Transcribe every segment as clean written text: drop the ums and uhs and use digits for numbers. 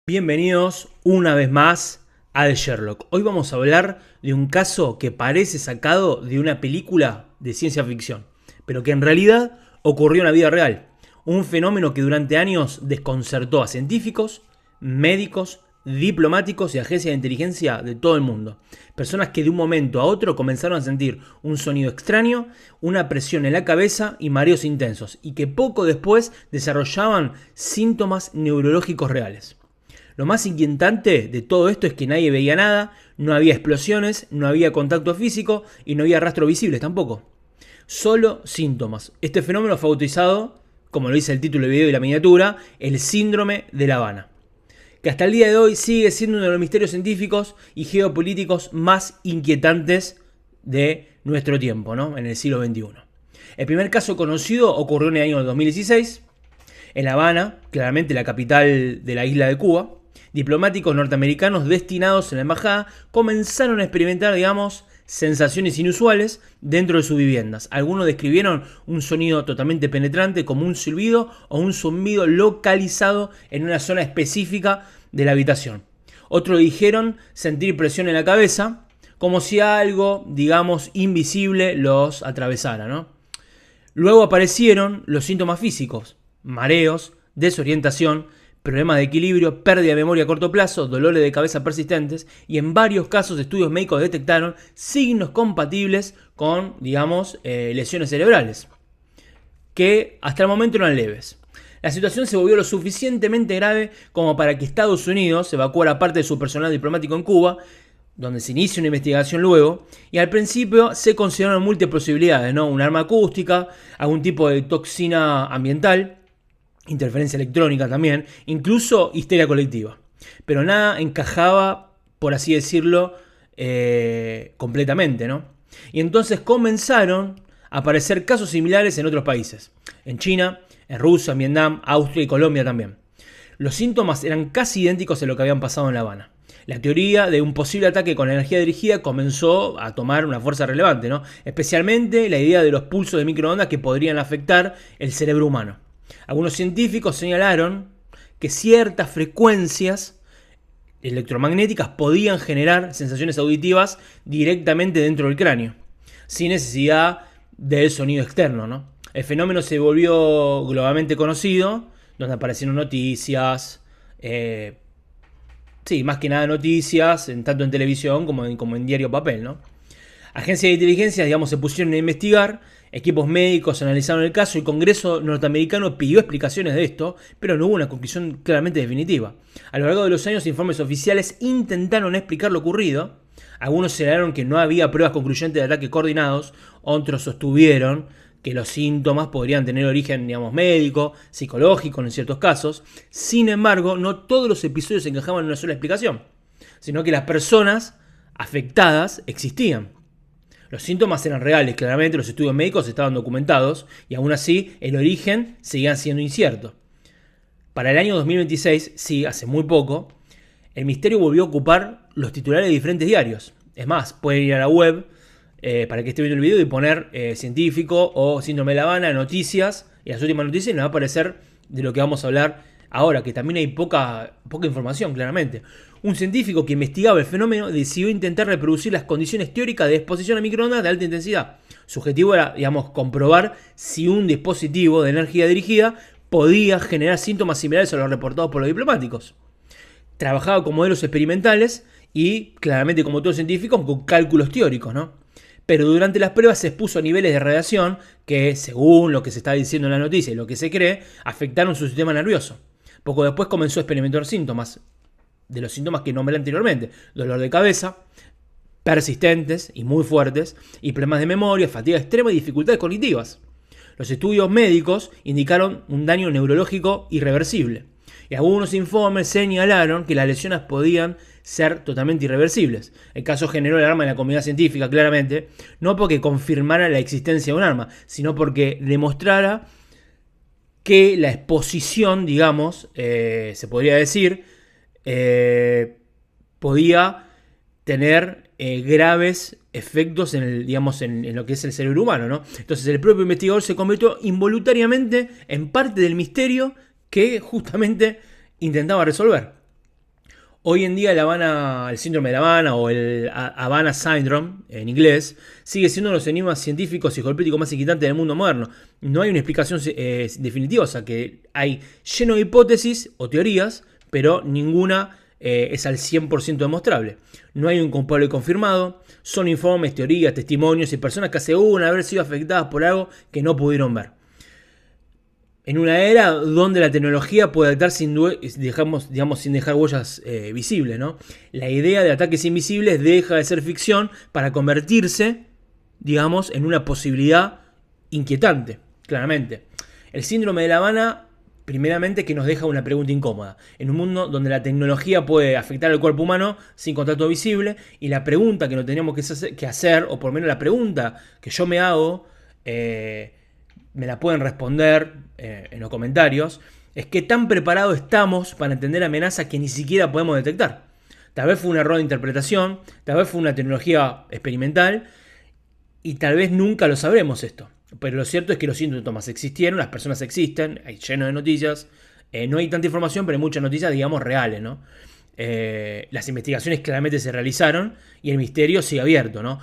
Bienvenidos una vez más a The Sherlock. Hoy vamos a hablar de un caso que parece sacado de una película de ciencia ficción, pero que en realidad ocurrió en la vida real. Un fenómeno que durante años desconcertó a científicos, médicos, diplomáticos y agencias de inteligencia de todo el mundo. Personas que de un momento a otro comenzaron a sentir un sonido extraño, una presión en la cabeza y mareos intensos, y que poco después desarrollaban síntomas neurológicos reales. Lo más inquietante de todo esto es que nadie veía nada, no había explosiones, no había contacto físico y no había rastros visibles tampoco. Solo síntomas. Este fenómeno fue bautizado, como lo dice el título del video y la miniatura, el síndrome de La Habana, que hasta el día de hoy sigue siendo uno de los misterios científicos y geopolíticos más inquietantes de nuestro tiempo, ¿no? En el siglo XXI. El primer caso conocido ocurrió en el año 2016, en La Habana, claramente la capital de la isla de Cuba. Diplomáticos norteamericanos destinados en la embajada comenzaron a experimentar, sensaciones inusuales dentro de sus viviendas. Algunos describieron un sonido totalmente penetrante como un silbido o un zumbido localizado en una zona específica de la habitación. Otros dijeron sentir presión en la cabeza, como si algo, invisible los atravesara, ¿no? Luego aparecieron los síntomas físicos: mareos, desorientación, problemas de equilibrio, pérdida de memoria a corto plazo, dolores de cabeza persistentes, y en varios casos estudios médicos detectaron signos compatibles con, lesiones cerebrales, que hasta el momento eran leves. La situación se volvió lo suficientemente grave como para que Estados Unidos evacuara parte de su personal diplomático en Cuba, donde se inicia una investigación luego, y al principio se consideraron múltiples posibilidades, ¿no? Un arma acústica, algún tipo de toxina ambiental, interferencia electrónica también, incluso histeria colectiva. Pero nada encajaba, por así decirlo, completamente, ¿no? Y entonces comenzaron a aparecer casos similares en otros países. En China, en Rusia, en Vietnam, Austria y Colombia también. Los síntomas eran casi idénticos a lo que habían pasado en La Habana. La teoría de un posible ataque con energía dirigida comenzó a tomar una fuerza relevante, ¿no? Especialmente la idea de los pulsos de microondas que podrían afectar el cerebro humano. Algunos científicos señalaron que ciertas frecuencias electromagnéticas podían generar sensaciones auditivas directamente dentro del cráneo, sin necesidad del sonido externo, ¿no? El fenómeno se volvió globalmente conocido, donde aparecieron noticias, más que nada noticias, tanto en televisión como en diario papel, ¿no? Agencias de inteligencia, se pusieron a investigar, equipos médicos analizaron el caso, el Congreso norteamericano pidió explicaciones de esto, pero no hubo una conclusión claramente definitiva. A lo largo de los años, informes oficiales intentaron explicar lo ocurrido. Algunos señalaron que no había pruebas concluyentes de ataques coordinados, otros sostuvieron que los síntomas podrían tener origen, médico, psicológico en ciertos casos. Sin embargo, no todos los episodios encajaban en una sola explicación, sino que las personas afectadas existían. Los síntomas eran reales, claramente los estudios médicos estaban documentados y aún así el origen seguía siendo incierto. Para el año 2026, hace muy poco, el misterio volvió a ocupar los titulares de diferentes diarios. Es más, pueden ir a la web para que esté viendo el video y poner científico o síndrome de La Habana, noticias, y las últimas noticias nos va a aparecer de lo que vamos a hablar ahora, que también hay poca información, claramente. Un científico que investigaba el fenómeno decidió intentar reproducir las condiciones teóricas de exposición a microondas de alta intensidad. Su objetivo era, comprobar si un dispositivo de energía dirigida podía generar síntomas similares a los reportados por los diplomáticos. Trabajaba con modelos experimentales y, claramente como todo científico, con cálculos teóricos, ¿no? Pero durante las pruebas se expuso a niveles de radiación que, según lo que se está diciendo en la noticia y lo que se cree, afectaron su sistema nervioso. Poco después comenzó a experimentar síntomas, de los síntomas que nombré anteriormente: dolor de cabeza, persistentes y muy fuertes, y problemas de memoria, fatiga extrema y dificultades cognitivas. Los estudios médicos indicaron un daño neurológico irreversible, y algunos informes señalaron que las lesiones podían ser totalmente irreversibles. El caso generó alarma en la comunidad científica, claramente, no porque confirmara la existencia de un arma, sino porque demostrara que la exposición, se podría decir, podía tener graves efectos en lo que es el cerebro humano, ¿no? Entonces el propio investigador se convirtió involuntariamente en parte del misterio que justamente intentaba resolver. Hoy en día el síndrome de La Habana o el Havana Syndrome en inglés sigue siendo uno de los enigmas científicos y geopolíticos más inquietantes del mundo moderno. No hay una explicación definitiva, o sea que hay lleno de hipótesis o teorías, pero ninguna es al 100% demostrable. No hay un culpable confirmado, son informes, teorías, testimonios y personas que aseguran haber sido afectadas por algo que no pudieron ver. En una era donde la tecnología puede actuar sin dejar huellas visibles, ¿no? La idea de ataques invisibles deja de ser ficción para convertirse, digamos, en una posibilidad inquietante, claramente. El síndrome de La Habana, primeramente, que nos deja una pregunta incómoda. En un mundo donde la tecnología puede afectar al cuerpo humano sin contacto visible, y la pregunta que nos teníamos que hacer, o por lo menos la pregunta que yo me hago, me la pueden responder en los comentarios, es qué tan preparados estamos para entender amenazas que ni siquiera podemos detectar. Tal vez fue un error de interpretación, tal vez fue una tecnología experimental y tal vez nunca lo sabremos esto. Pero lo cierto es que los síntomas existieron, las personas existen, hay lleno de noticias, no hay tanta información, pero hay muchas noticias, digamos, reales, ¿no? Las investigaciones claramente se realizaron y el misterio sigue abierto, ¿no?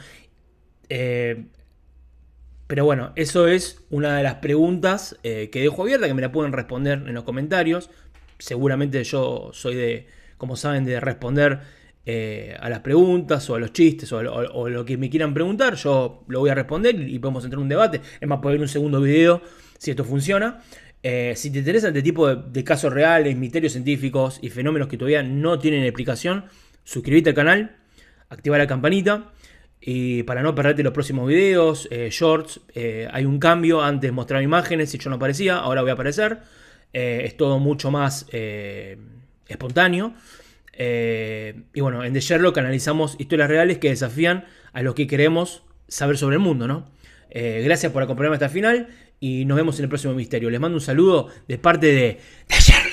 Pero bueno, eso es una de las preguntas que dejo abierta, que me la pueden responder en los comentarios. Seguramente yo soy como saben, de responder a las preguntas o a los chistes o lo que me quieran preguntar. Yo lo voy a responder y podemos entrar en un debate. Es más, puede haber un segundo video si esto funciona. Si te interesa este tipo de casos reales, misterios científicos y fenómenos que todavía no tienen explicación, suscríbete al canal, activa la campanita. Y para no perderte los próximos videos, shorts, hay un cambio. Antes mostraba imágenes y yo no aparecía, ahora voy a aparecer. Es todo mucho más espontáneo. Y bueno, en The Sherlock analizamos historias reales que desafían a los que queremos saber sobre el mundo, ¿no? Gracias por acompañarme hasta el final y nos vemos en el próximo misterio. Les mando un saludo de parte de The Sherlock.